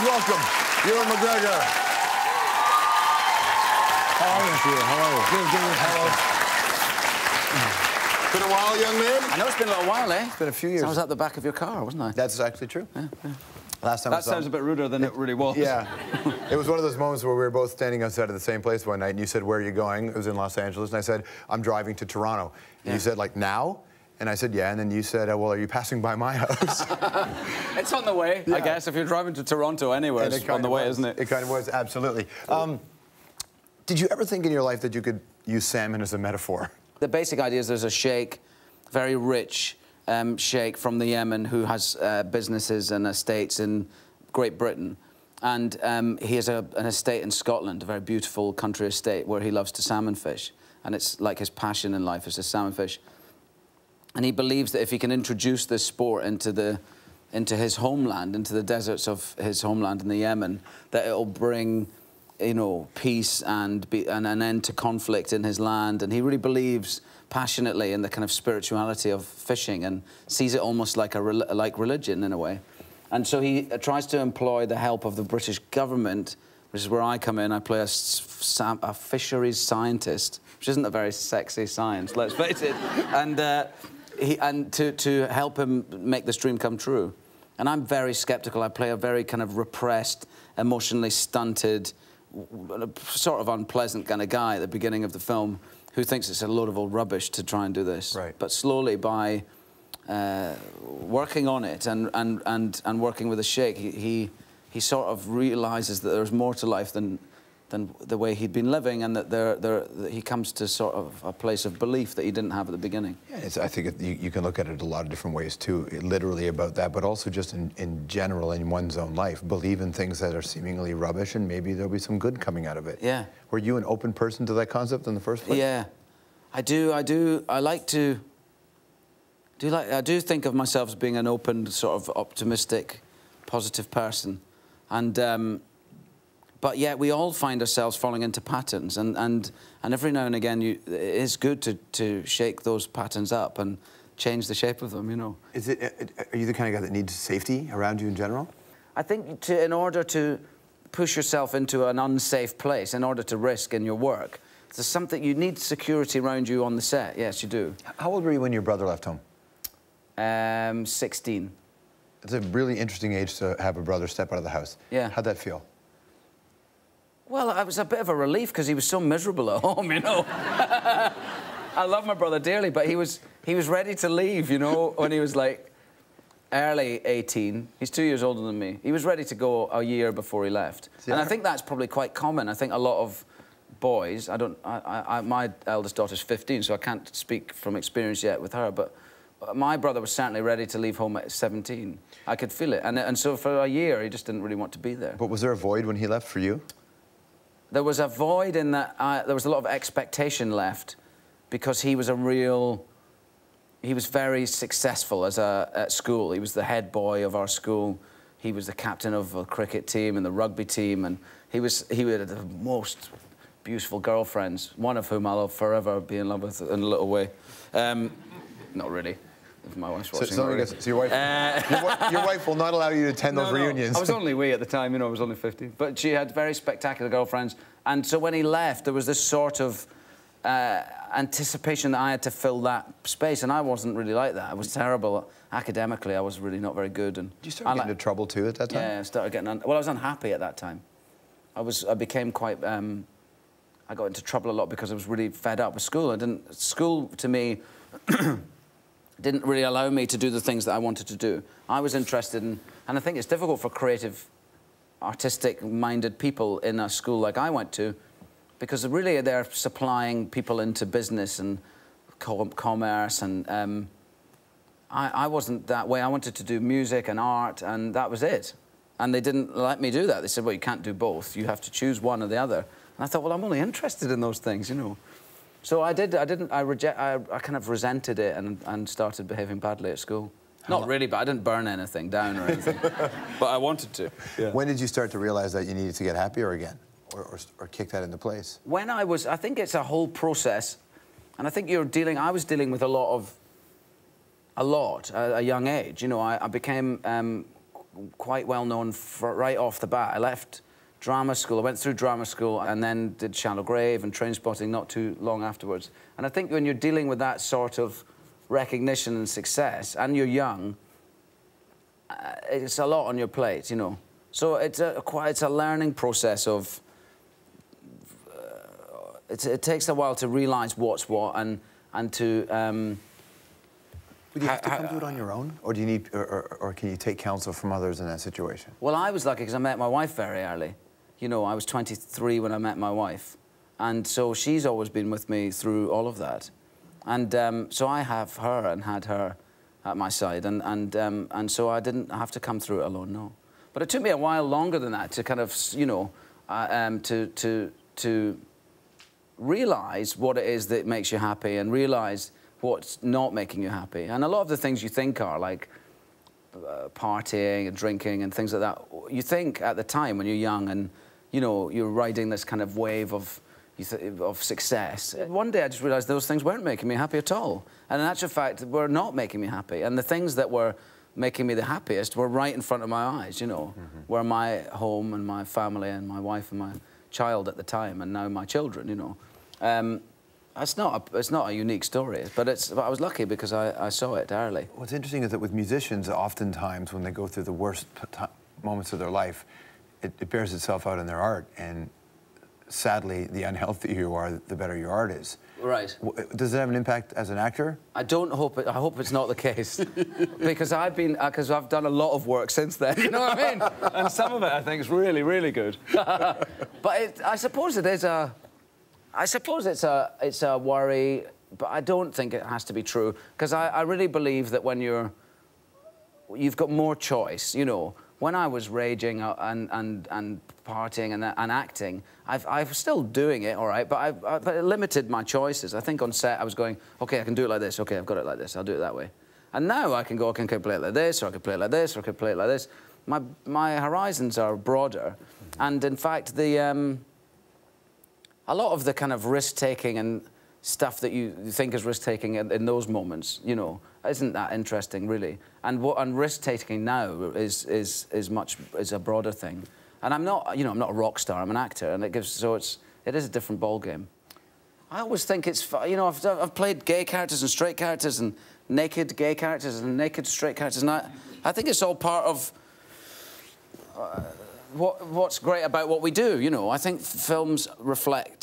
welcome Ewan McGregor. How are you? Hello. Been a while, young man? I know it's been a little while, eh? It's been a few years. So I was at the back of your car, wasn't I? That's actually true. Yeah. Last time that sounds a bit ruder than it really was. Yeah. It was one of those moments where we were both standing outside of the same place one night, and you said, "Where are you going?" It was in Los Angeles, and I said, "I'm driving to Toronto." And you said, like, now? And I said, yeah. And then you said, well, are you passing by my house? It's on the way, I guess. If you're driving to Toronto anyway, it's on the way, isn't it? It kind of was, absolutely. Did you ever think in your life that you could use salmon as a metaphor? The basic idea is there's a sheikh, very rich sheikh from the Yemen who has businesses and estates in Great Britain. And he has an estate in Scotland, a very beautiful country estate where he loves to salmon fish. And it's like his passion in life is to salmon fish. And he believes that if he can introduce this sport into his homeland, into the deserts of his homeland in the Yemen, that it'll bring, you know, peace and an end to conflict in his land. And he really believes passionately in the kind of spirituality of fishing and sees it almost like like religion in a way. And so he tries to employ the help of the British government, which is where I come in. I play a fisheries scientist, which isn't a very sexy science, let's face it. And to help him make this dream come true. And I'm very sceptical. I play a very kind of repressed, emotionally stunted, sort of unpleasant kind of guy at the beginning of the film who thinks it's a load of old rubbish to try and do this. Right. But slowly, by working on it and working with the sheikh, he sort of realises that there's more to life than the way he'd been living, and that that he comes to sort of a place of belief that he didn't have at the beginning. Yeah, I think you can look at it a lot of different ways too, literally about that, but also just in general in one's own life. Believe in things that are seemingly rubbish, and maybe there'll be some good coming out of it. Yeah. Were you an open person to that concept in the first place? Yeah, I do. I like to. I do think of myself as being an open, sort of optimistic, positive person, and. But yet we all find ourselves falling into patterns, and every now and again it is good to shake those patterns up and change the shape of them, you know. Are you the kind of guy that needs safety around you in general? I think in order to push yourself into an unsafe place, in order to risk in your work, there's something, you need security around you on the set. Yes, you do. How old were you when your brother left home? 16. It's a really interesting age to have a brother step out of the house. Yeah. How'd that feel? Well, it was a bit of a relief because he was so miserable at home, you know. I love my brother dearly, but he was ready to leave, you know, when he was like early 18. He's 2 years older than me. He was ready to go a year before he left. See, and I think that's probably quite common. I think a lot of boys, my eldest daughter's 15, so I can't speak from experience yet with her, but my brother was certainly ready to leave home at 17. I could feel it. And so for a year, he just didn't really want to be there. But was there a void when he left for you? There was a void in that there was a lot of expectation left, because he was very successful at school. He was the head boy of our school. He was the captain of the cricket team and the rugby team, and he had the most beautiful girlfriends, one of whom I'll forever be in love with in a little way. Not really. If my wife's watching. So your wife will not allow you to attend those reunions. I was only wee at the time, you know, I was only 15. But she had very spectacular girlfriends. And so when he left, there was this sort of anticipation that I had to fill that space, and I wasn't really like that. I was terrible. Academically, I was really not very good. And did you start getting into trouble, too, at that time? Yeah, I started getting... Well, I was unhappy at that time. I became quite... I got into trouble a lot because I was really fed up with school. School, to me... didn't really allow me to do the things that I wanted to do. I was interested in... And I think it's difficult for creative, artistic-minded people in a school like I went to, because really they're supplying people into business and commerce, and I wasn't that way. I wanted to do music and art, and that was it. And they didn't let me do that. They said, well, you can't do both. You have to choose one or the other. And I thought, well, I'm only interested in those things, you know. So I kind of resented it and started behaving badly at school. Not really, but I didn't burn anything down or anything. But I wanted to. Yeah. When did you start to realize that you needed to get happier again, or kick that into place? When I think it's a whole process, and I think I was dealing with a lot at a young age. You know, I became quite well known right off the bat. I left drama school. I went through drama school and then did Shallow Grave and Trainspotting not too long afterwards. And I think when you're dealing with that sort of recognition and success, and you're young, it's a lot on your plate, you know. So it's a learning process of. It takes a while to realise what's what and to. Would you have to come to it on your own, or do you need, or can you take counsel from others in that situation? Well, I was lucky because I met my wife very early. You know, I was 23 when I met my wife, and so she's always been with me through all of that, and so I have her and had her at my side, and so I didn't have to come through it alone, no. But it took me a while longer than that to kind of, you know, to realise what it is that makes you happy and realise what's not making you happy. And a lot of the things you think are, like partying and drinking and things like that, you think at the time when you're young and, you know, you're riding this kind of wave of success. One day I just realised those things weren't making me happy at all. And in actual fact, were not making me happy. And the things that were making me the happiest were right in front of my eyes, you know, were my home and my family and my wife and my child at the time, and now my children, you know. It's not a unique story, but I was lucky because I saw it early. What's interesting is that with musicians, oftentimes when they go through the worst moments of their life, it bears itself out in their art, and sadly, the unhealthier you are, the better your art is. Right. Does it have an impact as an actor? I hope it's not the case, because I've done a lot of work since then. You know what I mean? And some of it I think is really, really good. But I suppose it is a. I suppose it's a worry, but I don't think it has to be true, because I really believe that when you've got more choice, you know. When I was raging and partying and acting, I was still doing it, all right, but it limited my choices. I think on set I was going, OK, I can do it like this, OK, I've got it like this, I'll do it that way. And now I can go, OK, I can play it like this, or I can play it like this, or I can play it like this. My horizons are broader, and in fact, a lot of the kind of risk-taking and stuff that you think is risk-taking in those moments, you know, isn't that interesting, really. And risk-taking now is a broader thing. And I'm not, you know, I'm not a rock star. I'm an actor, and it is a different ball game. I always think it's, you know, I've played gay characters and straight characters and naked gay characters and naked straight characters, and I think it's all part of. What's great about what we do, you know. I think films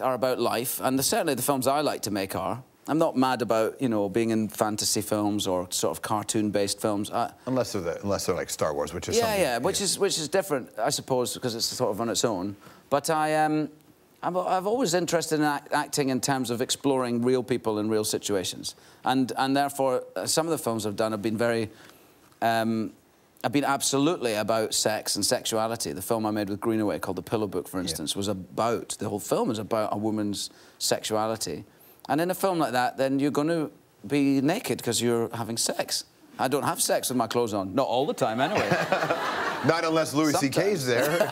are about life, and certainly the films I like to make are. I'm not mad about, you know, being in fantasy films or sort of cartoon-based films. Unless they're like Star Wars, which is which is different, I suppose, because it's sort of on its own. But I'm always interested in acting in terms of exploring real people in real situations, and therefore some of the films I've done have been very. I've been absolutely about sex and sexuality. The film I made with Greenaway called The Pillow Book, for instance, was about, the whole film is about a woman's sexuality. And in a film like that, then you're going to be naked because you're having sex. I don't have sex with my clothes on. Not all the time, anyway. Not unless Louis C.K.'s there.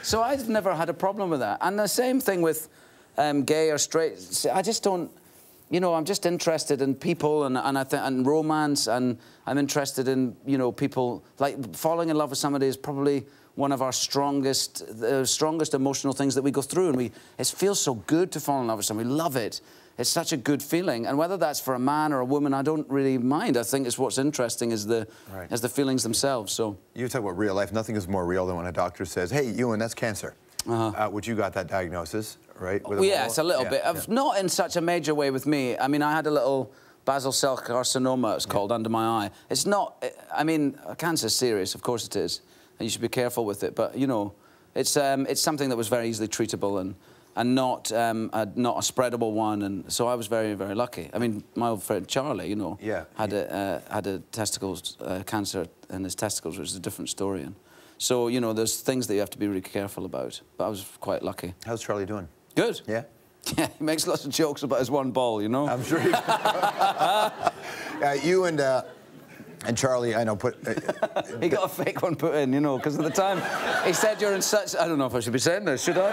So I've never had a problem with that. And the same thing with gay or straight. I just don't... You know, I'm just interested in people and romance, and I'm interested in, you know, people. Like, falling in love with somebody is probably one of our strongest emotional things that we go through, and it feels so good to fall in love with somebody. We love it. It's such a good feeling, and whether that's for a man or a woman, I don't really mind. I think it's what's interesting is the feelings themselves. So you talk about real life. Nothing is more real than when a doctor says, "Hey, Ewan, that's cancer," which you got that diagnosis. Right? Well, yes, a little bit. Not in such a major way with me. I mean, I had a little basal cell carcinoma, it's called, under my eye. It's not... I mean, cancer's serious, of course it is, and you should be careful with it. But, you know, it's something that was very easily treatable and not a spreadable one. And so I was very, very lucky. I mean, my old friend Charlie, you know, had a testicles cancer in his testicles, which is a different story. And so, you know, there's things that you have to be really careful about. But I was quite lucky. How's Charlie doing? Good. Yeah? Yeah, he makes lots of jokes about his one ball, you know? I'm sure he you and Charlie, I know, he got a fake one put in, you know, because at the time he said you're in such... I don't know if I should be saying this, should I?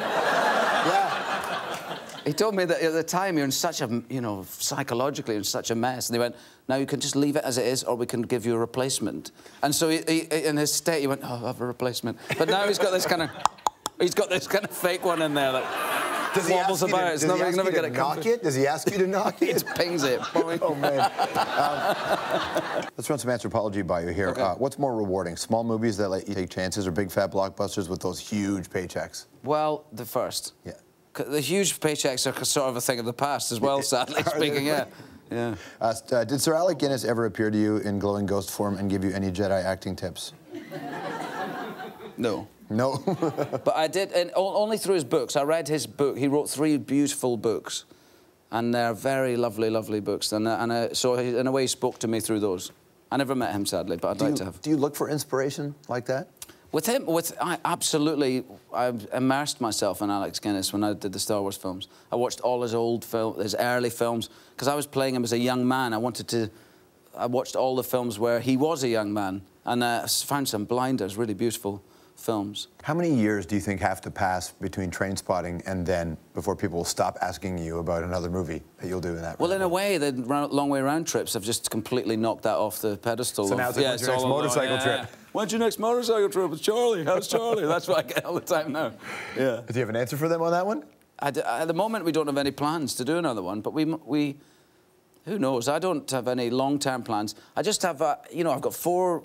Yeah. He told me that at the time you're in such a, you know, psychologically in such a mess. And he went, now you can just leave it as it is, or we can give you a replacement. And so he in his state, he went, oh, I'll have a replacement. But now he's got this kind of fake one in there that wobbles about. It's never going to knock it. Does he ask you to knock it? It pings it. Oh man. Let's run some anthropology by you here. Okay. What's more rewarding, small movies that let you take chances, or big fat blockbusters with those huge paychecks? Well, the first. Yeah. The huge paychecks are sort of a thing of the past as well, sadly speaking, yeah. Yeah. Did Sir Alec Guinness ever appear to you in glowing ghost form and give you any Jedi acting tips? No. No? But I did, and only through his books. I read his book. He wrote 3 beautiful books, and they're very lovely, lovely books. So he, in a way, he spoke to me through those. I never met him, sadly, but I'd like to have. Do you look for inspiration like that? With him, I immersed myself in Alex Guinness when I did the Star Wars films. I watched all his his early films, because I was playing him as a young man. I watched all the films where he was a young man, and found some blinders, really beautiful films. How many years do you think have to pass between Trainspotting and then before people will stop asking you about another movie that you'll do in that? Well, in a way, the long way round trips have just completely knocked that off the pedestal. So now it's like, when's your next motorcycle trip? When's your next motorcycle trip? It's Charlie. How's Charlie? That's what I get all the time now. Yeah. Do you have an answer for them on that one? At the moment, we don't have any plans to do another one, but we who knows? I don't have any long-term plans. I just have, you know, I've got 4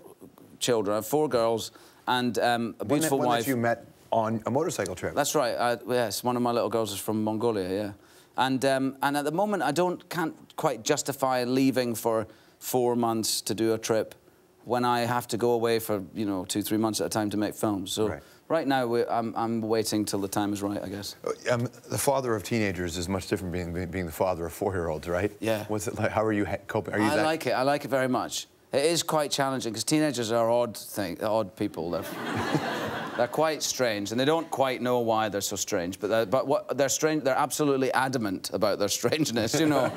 children. I have 4 girls and a beautiful wife. One that you met on a motorcycle trip. That's right. Yes, one of my little girls is from Mongolia. Yeah, and at the moment can't quite justify leaving for 4 months to do a trip when I have to go away for 2-3 months at a time to make films. So right now I'm waiting till the time is right, I guess. The father of teenagers is much different being the father of 4-year-olds, right? Yeah. What's it like? How are you coping? I like it. I like it very much. It is quite challenging because teenagers are odd people. They're quite strange, and they don't quite know why they're so strange. But they're strange. They're absolutely adamant about their strangeness, you know,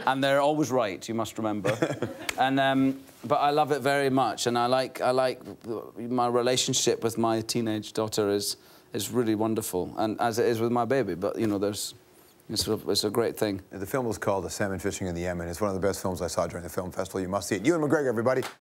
and they're always right. You must remember. And but I love it very much, and I like my relationship with my teenage daughter is really wonderful, and as it is with my baby. But you know, it's a great thing. The film was called Salmon Fishing in the Yemen. It's one of the best films I saw during the film festival. You must see it. Ewan McGregor, everybody.